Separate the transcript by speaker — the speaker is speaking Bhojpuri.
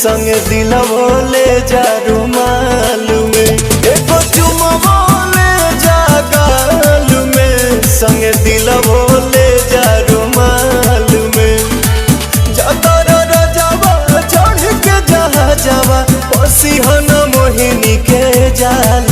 Speaker 1: संग दिलवो ले जा रुमाल में, एगो चुमवो ले जा गाल में, संग दिलवो ले जा रुमाल में। जातर रजावा चढ़ के जहा जावा पसी हन मोहिनी के जाल